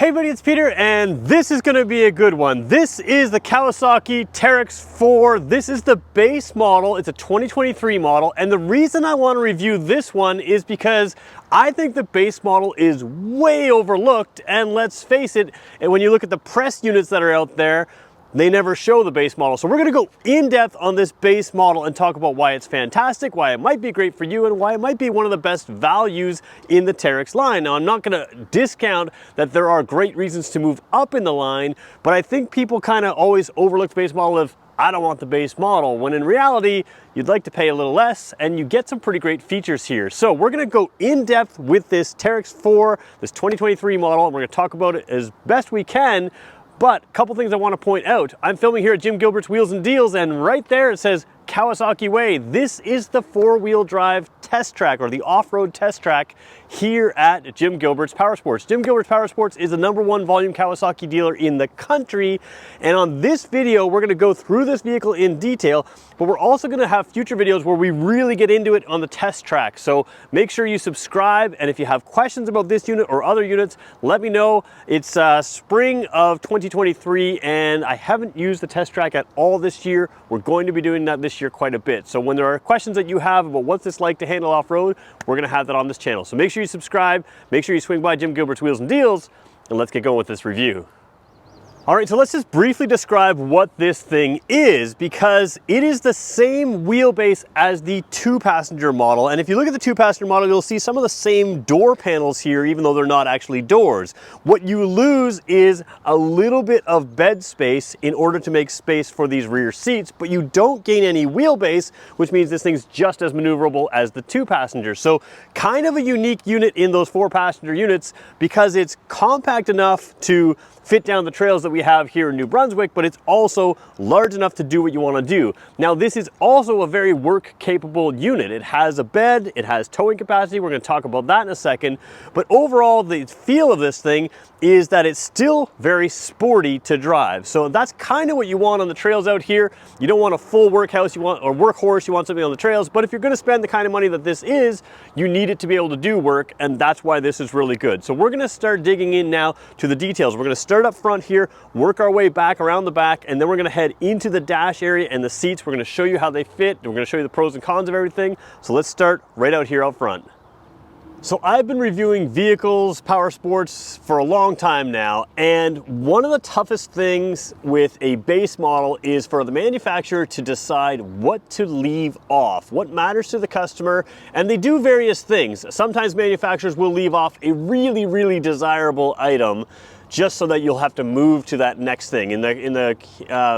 Hey everybody, it's Peter, and this is going to be a good one. This is the Kawasaki Teryx4. This is the base model. It's a 2023 model, and the reason I want to review this one is because I think the base model is way overlooked, and let's face it, and when you look at the press units that are out there, they never show the base model. So we're gonna go in depth on this base model and talk about why it's fantastic, why it might be great for you, and why it might be one of the best values in the Teryx line. Now, I'm not gonna discount that there are great reasons to move up in the line, but I think people kind of always overlook the base model of, I don't want the base model, when in reality, you'd like to pay a little less, and you get some pretty great features here. So we're gonna go in depth with this Teryx4, this 2023 model, and we're gonna talk about it as best we can. But a couple things I want to point out. I'm filming here at Jim Gilbert's Wheels and Deals, and right there it says Kawasaki Way. This is the four-wheel drive test track, or the off-road test track here at Jim Gilbert's Powersports. Jim Gilbert's Powersports is the #1 volume Kawasaki dealer in the country, and on this video we're going to go through this vehicle in detail, but we're also going to have future videos where we really get into it on the test track. So make sure you subscribe, and if you have questions about this unit or other units, let me know. It's spring of 2023, and I haven't used the test track at all this year. We're going to be doing that this year quite a bit. So when there are questions that you have about what's this like to handle off-road, we're going to have that on this channel. So make sure you subscribe, make sure you swing by Jim Gilbert's Wheels and Deals, and let's get going with this review. All right, so let's just briefly describe what this thing is, because it is the same wheelbase as the two-passenger model. And if you look at the two-passenger model, you'll see some of the same door panels here, even though they're not actually doors. What you lose is a little bit of bed space in order to make space for these rear seats, but you don't gain any wheelbase, which means this thing's just as maneuverable as the two-passenger. So kind of a unique unit in those four-passenger units, because it's compact enough to fit down the trails that we have here in New Brunswick, but it's also large enough to do what you want to do. Now, this is also a very work-capable unit. It has a bed, it has towing capacity. We're going to talk about that in a second. But overall, the feel of this thing is that it's still very sporty to drive. So that's kind of what you want on the trails out here. You don't want a full workhorse, you want something on the trails, but if you're going to spend the kind of money that this is, you need it to be able to do work, and that's why this is really good. So we're going to start digging in now to the details. We're going to start up front here, work our way back around the back, and then we're going to head into the dash area and the seats. We're going to show you how they fit. We're going to show you the pros and cons of everything. So let's start right out here out front. So I've been reviewing vehicles, power sports, for a long time now, and one of the toughest things with a base model is for the manufacturer to decide what to leave off, what matters to the customer, and they do various things. Sometimes manufacturers will leave off a really, really desirable item just so that you'll have to move to that next thing. In the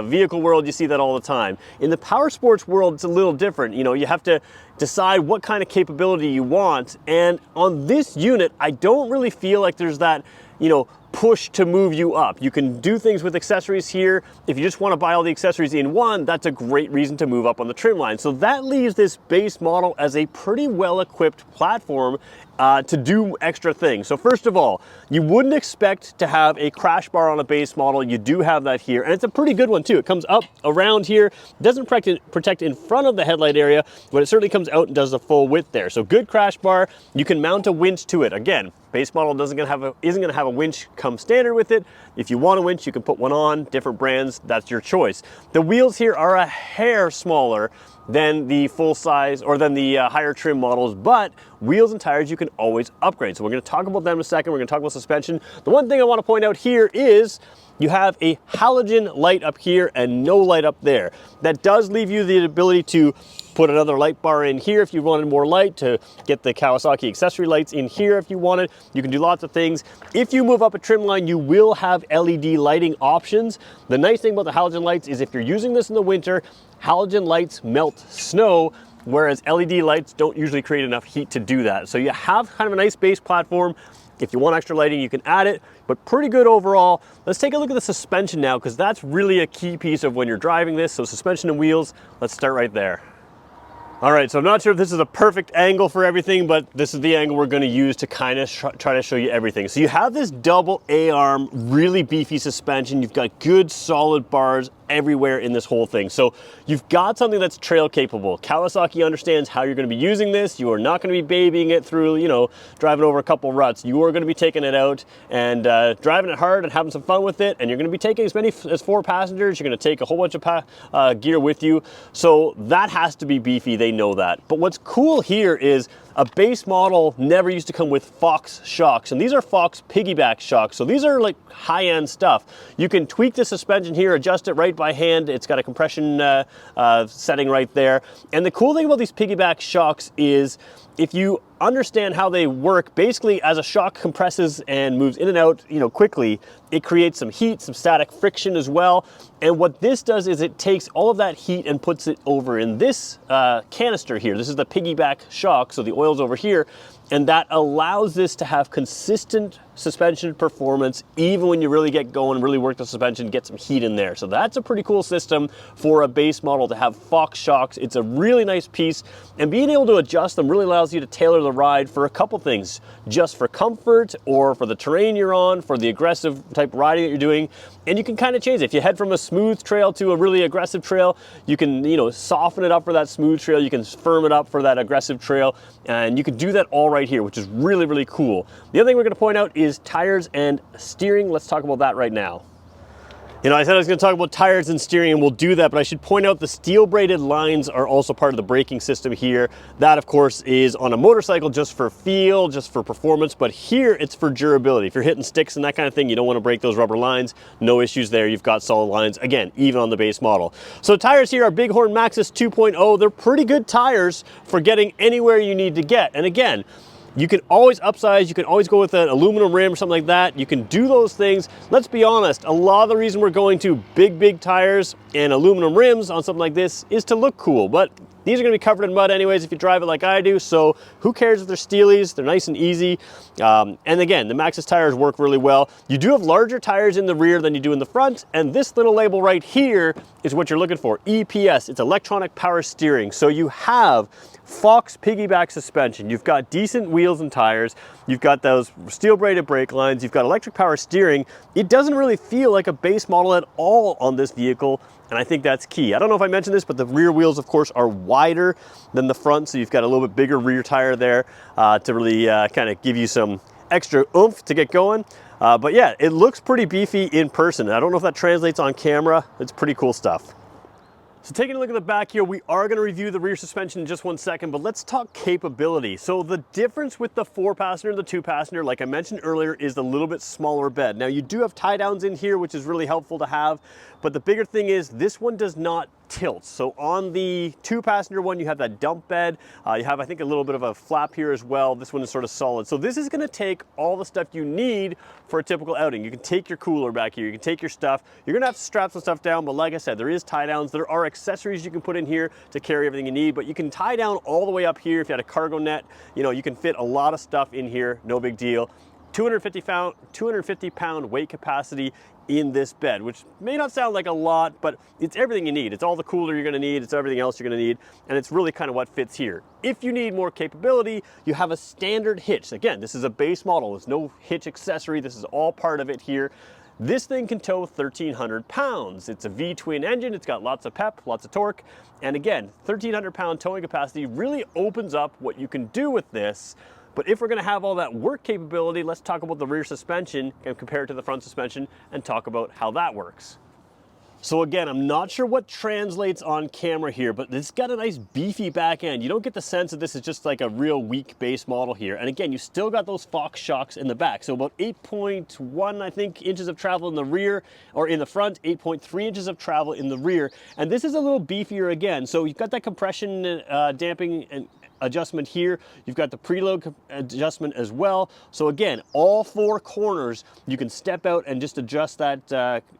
vehicle world, you see that all the time. In the power sports world, it's a little different. You know, you have to decide what kind of capability you want. And on this unit, I don't really feel like there's that, you know, push to move you up. You can do things with accessories here. If you just want to buy all the accessories in one, that's a great reason to move up on the trim line. So that leaves this base model as a pretty well-equipped platform to do extra things. So first of all, you wouldn't expect to have a crash bar on a base model. You do have that here, and it's a pretty good one too. It comes up around here. It doesn't protect in front of the headlight area, but it certainly comes out and does the full width there. So good crash bar. You can mount a winch to it. Again, base model isn't going to have a winch come standard with it. If you want a winch, you can put one on. Different brands, that's your choice. The wheels here are a hair smaller than the full size or than the higher trim models, but wheels and tires you can always upgrade. So we're going to talk about them in a second. We're going to talk about suspension. The one thing I want to point out here is you have a halogen light up here and no light up there. That does leave you the ability to put another light bar in here if you wanted more light, to get the Kawasaki accessory lights in here if you wanted. You can do lots of things. If you move up a trim line, you will have LED lighting options. The nice thing about the halogen lights is if you're using this in the winter, halogen lights melt snow, whereas LED lights don't usually create enough heat to do that. So you have kind of a nice base platform. If you want extra lighting, you can add it, but pretty good overall. Let's take a look at the suspension now, because that's really a key piece of when you're driving this. So suspension and wheels, let's start right there. All right, so I'm not sure if this is a perfect angle for everything, but this is the angle we're gonna use to kind of try to show you everything. So you have this double A-arm, really beefy suspension. You've got good solid bars everywhere in this whole thing. So you've got something that's trail capable. Kawasaki understands how you're going to be using this. You are not going to be babying it through, you know, driving over a couple ruts. You are going to be taking it out and driving it hard and having some fun with it. And you're going to be taking as many as 4 passengers. You're going to take a whole bunch of gear with you. So that has to be beefy. They know that. But what's cool here is a base model never used to come with Fox shocks, and these are Fox piggyback shocks. So these are like high-end stuff. You can tweak the suspension here, adjust it right by hand. It's got a compression setting right there. And the cool thing about these piggyback shocks is if you understand how they work, basically as a shock compresses and moves in and out, you know, quickly, it creates some heat, some static friction as well. And what this does is it takes all of that heat and puts it over in this canister here. This is the piggyback shock, so the oil's over here, and that allows this to have consistent suspension performance even when you really get going, really work the suspension, get some heat in there. So that's a pretty cool system for a base model to have Fox shocks. It's a really nice piece, and being able to adjust them really allows you to tailor the ride for a couple things, just for comfort or for the terrain you're on, for the aggressive type riding that you're doing. And you can kind of change it. If you head from a smooth trail to a really aggressive trail, you can, you know, soften it up for that smooth trail, you can firm it up for that aggressive trail, and you can do that all right here, which is really, really cool. The other thing we're going to point out is tires and steering. Let's talk about that right now. You know, I said I was going to talk about tires and steering, and we'll do that, but I should point out the steel braided lines are also part of the braking system here. That, of course, is on a motorcycle just for feel, just for performance, but here it's for durability. If you're hitting sticks and that kind of thing, you don't want to break those rubber lines. No issues there. You've got solid lines, again, even on the base model. So tires here are Bighorn Maxxis 2.0. They're pretty good tires for getting anywhere you need to get. And again, you can always upsize, you can always go with an aluminum rim or something like that. You can do those things. Let's be honest, a lot of the reason we're going to big tires and aluminum rims on something like this is to look cool, but these are gonna be covered in mud anyways if you drive it like I do, so who cares if they're steelies? They're nice and easy. And again, the Maxxis tires work really well. You do have larger tires in the rear than you do in the front, and this little label right here is what you're looking for, EPS. It's electronic power steering. So you have Fox piggyback suspension, you've got decent wheels and tires, you've got those steel braided brake lines, you've got electric power steering. It doesn't really feel like a base model at all on this vehicle, and I think that's key. I don't know if I mentioned this, but the rear wheels, of course, are wider than the front, so you've got a little bit bigger rear tire there to really kind of give you some extra oomph to get going. But yeah, it looks pretty beefy in person. I don't know if that translates on camera. It's pretty cool stuff. So taking a look at the back here, we are going to review the rear suspension in just one second, but let's talk capability. So the difference with the 4-passenger and the 2-passenger, like I mentioned earlier, is the little bit smaller bed. Now you do have tie downs in here, which is really helpful to have, but the bigger thing is this one does not tilt. So on the 2-passenger one, you have that dump bed. You have, I think, a little bit of a flap here as well. This one is sort of solid. So this is going to take all the stuff you need for a typical outing. You can take your cooler back here. You can take your stuff. You're going to have to strap some stuff down, but like I said, there is tie downs. There are accessories you can put in here to carry everything you need, but you can tie down all the way up here. If you had a cargo net, you know, you can fit a lot of stuff in here. No big deal. 250 pound weight capacity in this bed, which may not sound like a lot, but it's everything you need. It's all the cooler you're gonna need, it's everything else you're gonna need, and it's really kind of what fits here. If you need more capability, you have a standard hitch. Again, this is a base model. There's no hitch accessory. This is all part of it here. This thing can tow 1,300 pounds. It's a V-twin engine. It's got lots of pep, lots of torque. And again, 1,300 pound towing capacity really opens up what you can do with this. But if we're going to have all that work capability, let's talk about the rear suspension and compare it to the front suspension and talk about how that works. So again, I'm not sure what translates on camera here, but it's got a nice beefy back end. You don't get the sense that this is just like a real weak base model here. And again, you still got those Fox shocks in the back. So about 8.1, I think, inches of travel in the rear, or in the front, 8.3 inches of travel in the rear. And this is a little beefier again. So you've got that compression damping and adjustment here. You've got the preload adjustment as well. So again, all 4 corners, you can step out and just adjust that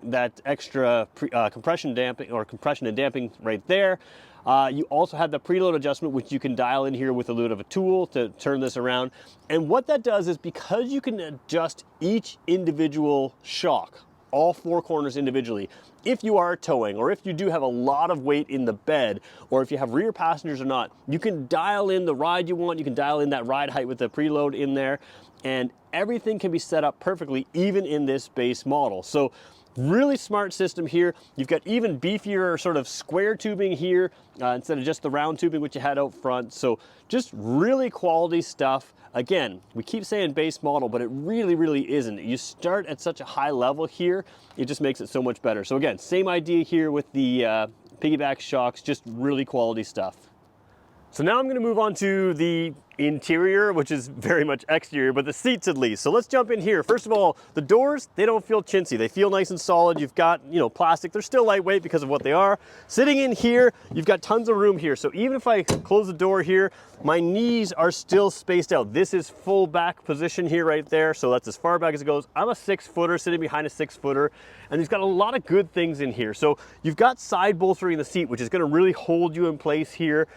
that extra compression damping or compression and damping right there. You also have the preload adjustment, which you can dial in here with a little bit of a tool to turn this around. And what that does is, because you can adjust each individual shock, all 4 corners individually, if you are towing, or if you do have a lot of weight in the bed, or if you have rear passengers or not, you can dial in the ride you want. You can dial in that ride height with the preload in there. And everything can be set up perfectly, even in this base model. So really smart system here. You've got even beefier sort of square tubing here instead of just the round tubing which you had out front. So just really quality stuff. Again, we keep saying base model, but it really isn't. You start at such a high level here, it just makes it so much better. So again, same idea here with the piggyback shocks, just really quality stuff. So now I'm going to move on to the interior, which is very much exterior, but the seats at least. So let's jump in here. First of all, the doors, they don't feel chintzy. They feel nice and solid. You've got, you know, plastic. They're still lightweight because of what they are. Sitting in here, you've got tons of room here. So even if I close the door here, my knees are still spaced out. This is full back position here right there. So that's as far back as it goes. I'm a 6-footer sitting behind a 6-footer, and he's got a lot of good things in here. So you've got side bolstering in the seat, which is going to really hold you in place here,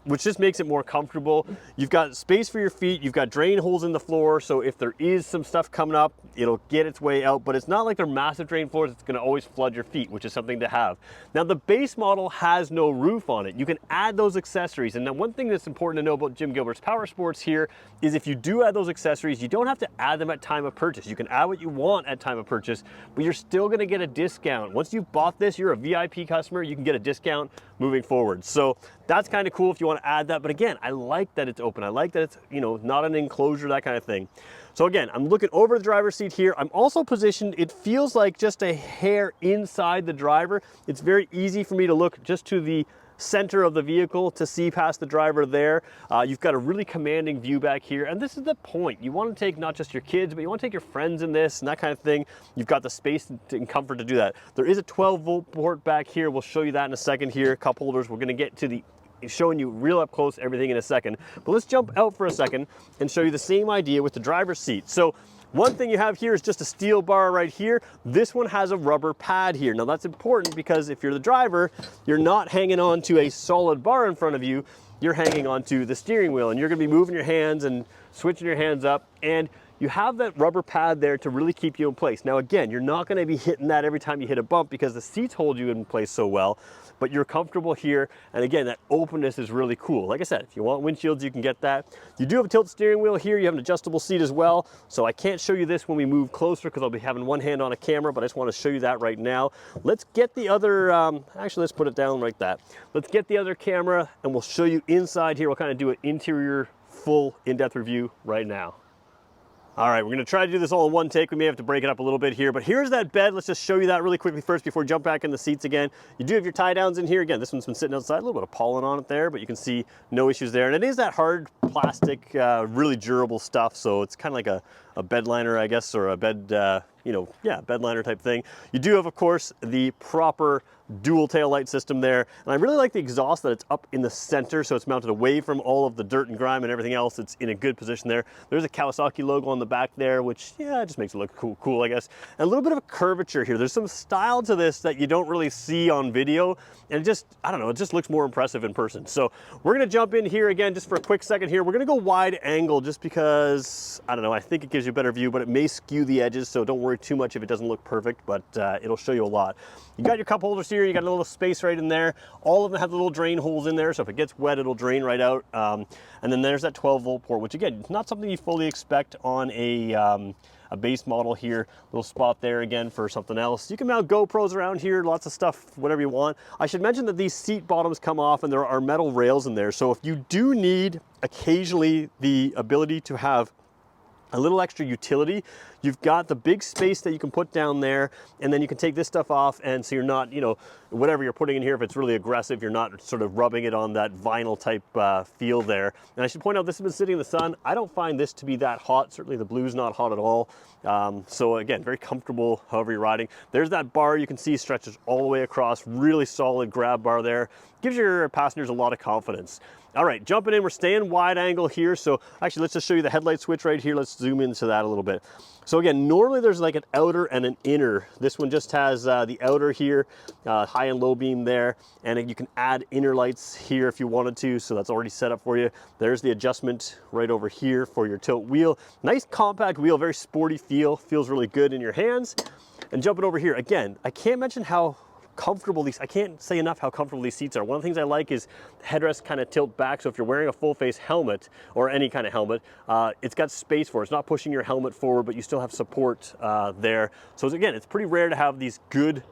which just makes it more comfortable. You've got space for your feet, you've got drain holes in the floor, so if there is some stuff coming up, it'll get its way out, but it's not like they're massive drain floors, it's gonna always flood your feet, which is something to have. Now the base model has no roof on it. You can add those accessories, and now one thing that's important to know about Jim Gilbert's Power Sports here is if you do add those accessories, you don't have to add them at time of purchase. You can add what you want at time of purchase, but you're still gonna get a discount. Once you've bought this, you're a VIP customer, you can get a discount moving forward. So that's kind of cool if you want to add that, but again, I like that it's open. I like that it's, you know, not an enclosure, that kind of thing. So again, I'm looking over the driver's seat here. I'm also positioned, it feels like just a hair inside the driver. It's very easy for me to look just to the center of the vehicle to see past the driver there. You've got a really commanding view back here, and this is the point. You want to take not just your kids, but you want to take your friends in this and that kind of thing. You've got the space and comfort to do that. There is a 12-volt port back here. We'll show you that in a second here. Cup holders. We're going to get to the showing you real up close everything in a second, but let's jump out for a second and show you the same idea with the driver's seat. So one thing you have here is just a steel bar right here. This one has a rubber pad here. Now that's important because if you're the driver, you're not hanging on to a solid bar in front of you, you're hanging onto the steering wheel, and you're gonna be moving your hands and switching your hands up, and you have that rubber pad there to really keep you in place. Now again, you're not gonna be hitting that every time you hit a bump because the seats hold you in place so well, but you're comfortable here. And again, that openness is really cool. Like I said, if you want windshields, you can get that. You do have a tilt steering wheel here. You have an adjustable seat as well. So I can't show you this when we move closer because I'll be having one hand on a camera, but I just want to show you that right now. Let's get the other, actually let's put it down like that. Let's get the other camera and we'll show you inside here. We'll kind of do an interior full in-depth review right now. All right, we're gonna try to do this all in one take. We may have to break it up a little bit here, but here's that bed. Let's just show you that really quickly first before we jump back in the seats again. You do have your tie downs in here. Again, this one's been sitting outside, a little bit of pollen on it there, but you can see no issues there. And it is that hard plastic, really durable stuff. So it's kind of like a bed liner, I guess, or a bed, you know, yeah, bed liner type thing. You do have, of course, the proper dual tail light system there. And I really like the exhaust that it's up in the center, so it's mounted away from all of the dirt and grime and everything else. It's in a good position there. There's a Kawasaki logo on the back there, which, yeah, it just makes it look cool, I guess. And a little bit of a curvature here. There's some style to this that you don't really see on video, and it just, I don't know, it just looks more impressive in person. So we're gonna jump in here again just for a quick second here. We're gonna go wide angle just because, I don't know, I think it gives you a better view, but it may skew the edges, so don't worry too much if it doesn't look perfect, but it'll show you a lot. You got your cup holders here, you got a little space right in there. All of them have little drain holes in there, so if it gets wet, it'll drain right out. And then there's that 12-volt port, which again, not something you fully expect on a base model here. Little spot there again for something else. You can mount GoPros around here, lots of stuff, whatever you want. I should mention that these seat bottoms come off and there are metal rails in there. So if you do need occasionally the ability to have a little extra utility, you've got the big space that you can put down there, and then you can take this stuff off, and so you're not, you know, whatever you're putting in here, if it's really aggressive, you're not sort of rubbing it on that vinyl type feel there. And I should point out, this has been sitting in the sun. I don't find this to be that hot. Certainly the blue's not hot at all. So again, very comfortable however you're riding. There's that bar you can see stretches all the way across, really solid grab bar there. Gives your passengers a lot of confidence. All right, jumping in, we're staying wide angle here. So actually, let's just show you the headlight switch right here. Let's zoom into that a little bit. So again, normally there's like an outer and an inner. This one just has the outer here, high and low beam there. And you can add inner lights here if you wanted to. So that's already set up for you. There's the adjustment right over here for your tilt wheel. Nice compact wheel, very sporty feel. Feels really good in your hands. And jumping over here, again, I can't mention how comfortable these, I can't say enough how comfortable these seats are. One of the things I like is headrests kind of tilt back, so if you're wearing a full face helmet or any kind of helmet, it's got space for it. It's not pushing your helmet forward, but you still have support there. So again, it's pretty rare to have these good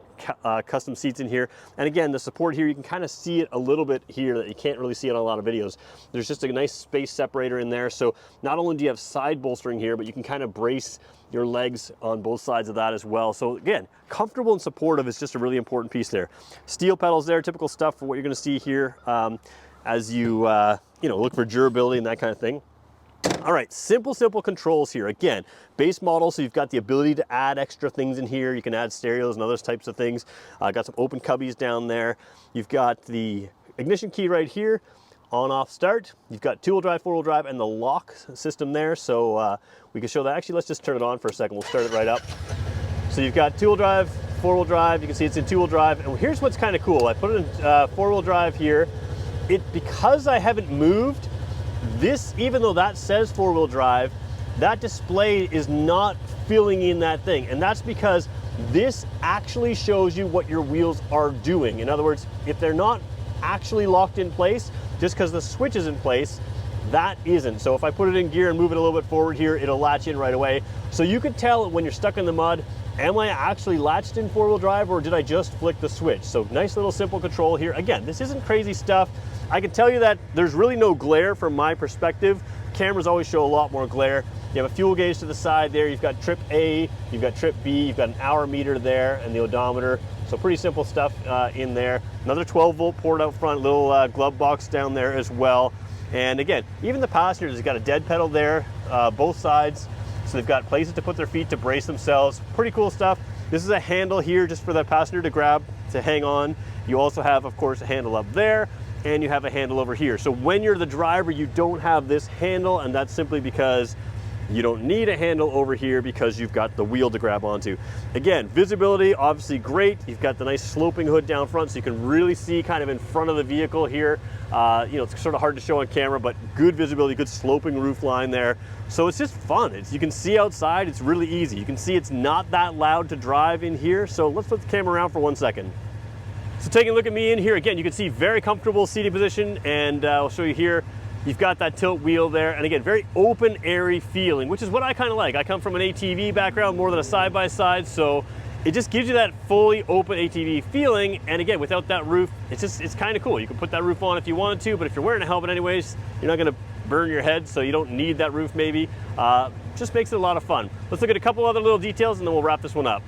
custom seats in here. And again, the support here, you can kind of see it a little bit here that you can't really see it on a lot of videos. There's just a nice space separator in there. So not only do you have side bolstering here, but you can kind of brace your legs on both sides of that as well. So again, comfortable and supportive is just a really important piece there. Steel pedals there, typical stuff for what you're going to see here as you look for durability and that kind of thing. All right, simple controls here. Again, base model, so you've got the ability to add extra things in here. You can add stereos and other types of things. Got some open cubbies down there. You've got the ignition key right here, on off start. You've got 2-wheel drive, 4-wheel drive, and the lock system there. So we can show that. Actually, let's just turn it on for a second. We'll start it right up. So you've got 2-wheel drive, 4-wheel drive. You can see it's in 2-wheel drive. And here's what's kind of cool. I put it in 4-wheel drive here. Because I haven't moved, this, even though that says 4-wheel drive, that display is not filling in that thing. And that's because this actually shows you what your wheels are doing. In other words, if they're not actually locked in place, just because the switch is in place, that isn't. So if I put it in gear and move it a little bit forward here, it'll latch in right away. So you can tell when you're stuck in the mud, am I actually latched in 4-wheel drive or did I just flick the switch? So nice little simple control here. Again, this isn't crazy stuff. I can tell you that there's really no glare from my perspective. Cameras always show a lot more glare. You have a fuel gauge to the side there. You've got trip A, you've got trip B, you've got an hour meter there and the odometer. So pretty simple stuff in there. Another 12-volt port out front, little glove box down there as well. And again, even the passengers have got a dead pedal there, both sides. So they've got places to put their feet to brace themselves. Pretty cool stuff. This is a handle here just for that passenger to grab, to hang on. You also have, of course, a handle up there, and you have a handle over here. So when you're the driver, you don't have this handle, and that's simply because you don't need a handle over here because you've got the wheel to grab onto. Again, visibility, obviously great. You've got the nice sloping hood down front so you can really see kind of in front of the vehicle here. It's sort of hard to show on camera, but good visibility, good sloping roof line there. So it's just fun. You can see outside, it's really easy. You can see it's not that loud to drive in here. So let's put the camera around for 1 second. So taking a look at me in here, again, you can see very comfortable seating position, and I'll show you here. You've got that tilt wheel there, and again, very open, airy feeling, which is what I kind of like. I come from an ATV background more than a side-by-side, so it just gives you that fully open ATV feeling, and again, without that roof, it's kind of cool. You can put that roof on if you wanted to, but if you're wearing a helmet anyways, you're not gonna burn your head, so you don't need that roof maybe. Just makes it a lot of fun. Let's look at a couple other little details, and then we'll wrap this one up.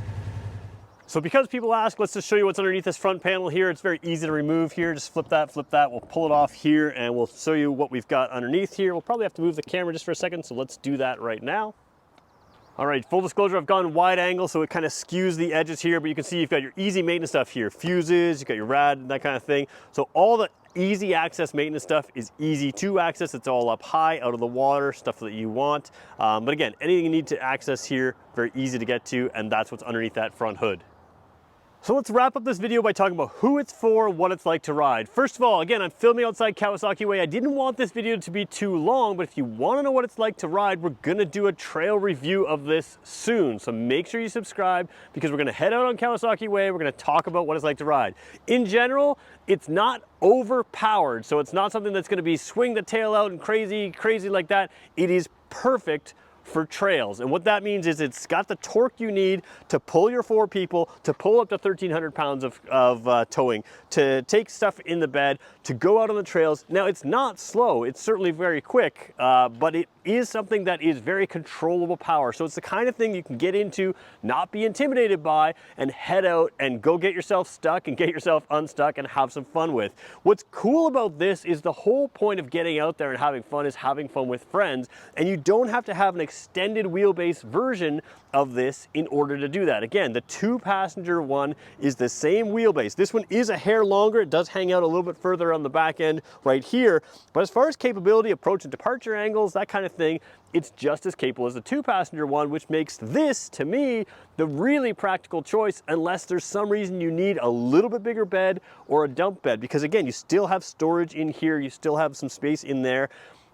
So because people ask, let's just show you what's underneath this front panel here. It's very easy to remove here. Just flip that. We'll pull it off here and we'll show you what we've got underneath here. We'll probably have to move the camera just for a second, so let's do that right now. All right, full disclosure, I've gone wide angle, so it kind of skews the edges here, but you can see you've got your easy maintenance stuff here. Fuses, you've got your rad, and that kind of thing. So all the easy access maintenance stuff is easy to access. It's all up high, out of the water, stuff that you want. But again, anything you need to access here, very easy to get to, and that's what's underneath that front hood. So let's wrap up this video by talking about who it's for, what it's like to ride. First of all, again, I'm filming outside Kawasaki Way. I didn't want this video to be too long, but if you want to know what it's like to ride, we're gonna do a trail review of this soon. So make sure you subscribe because we're gonna head out on Kawasaki Way. We're gonna talk about what it's like to ride. In general, it's not overpowered, so it's not something that's gonna be swing the tail out and crazy like that. It is perfect for trails. And what that means is it's got the torque you need to pull your 4 people, to pull up to 1,300 pounds of towing, to take stuff in the bed, to go out on the trails. Now, it's not slow. It's certainly very quick, but it is something that is very controllable power. So it's the kind of thing you can get into, not be intimidated by, and head out and go get yourself stuck and get yourself unstuck and have some fun with. What's cool about this is the whole point of getting out there and having fun is having fun with friends, and you don't have to have an extended wheelbase version of this in order to do that. Again, the 2-passenger one is the same wheelbase. This one is a hair longer. It does hang out a little bit further on the back end right here, but as far as capability, approach and departure angles, that kind of thing, it's just as capable as the 2-passenger one, which makes this, to me, the really practical choice unless there's some reason you need a little bit bigger bed or a dump bed, because again, you still have storage in here, you still have some space in there.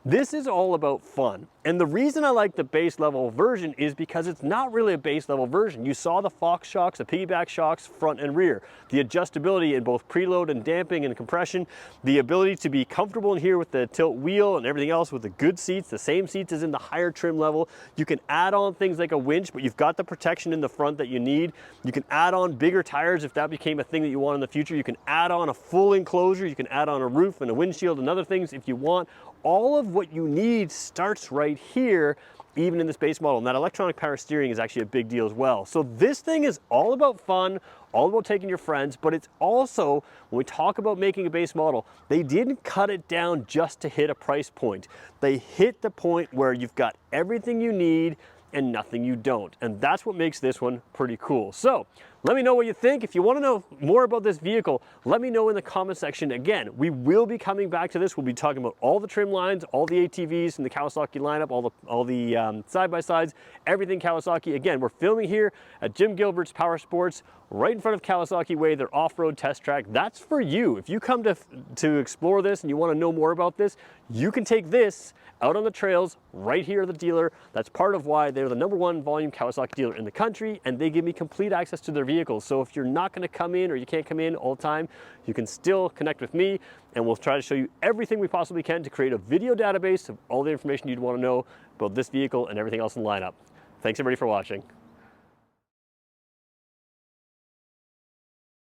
This is all about fun. And the reason I like the base level version is because it's not really a base level version. You saw the Fox shocks, the piggyback shocks, front and rear. The adjustability in both preload and damping and compression. The ability to be comfortable in here with the tilt wheel and everything else with the good seats, the same seats as in the higher trim level. You can add on things like a winch, but you've got the protection in the front that you need. You can add on bigger tires if that became a thing that you want in the future. You can add on a full enclosure. You can add on a roof and a windshield and other things if you want. All of what you need starts right here, even in this base model. And that electronic power steering is actually a big deal as well. So this thing is all about fun, all about taking your friends, but it's also, when we talk about making a base model, they didn't cut it down just to hit a price point. They hit the point where you've got everything you need and nothing you don't. And that's what makes this one pretty cool. So let me know what you think. If you want to know more about this vehicle, let me know in the comment section. Again, we will be coming back to this. We'll be talking about all the trim lines, all the ATVs in the Kawasaki lineup, all the side-by-sides, everything Kawasaki. Again, we're filming here at Jim Gilbert's Power Sports, right in front of Kawasaki Way, their off-road test track. That's for you. If you come to explore this and you want to know more about this, you can take this out on the trails right here at the dealer. That's part of why they're the #1 volume Kawasaki dealer in the country, and they give me complete access to their vehicles. So if you're not going to come in or you can't come in all the time, you can still connect with me, and we'll try to show you everything we possibly can to create a video database of all the information you'd want to know about this vehicle and everything else in the lineup. Thanks everybody for watching.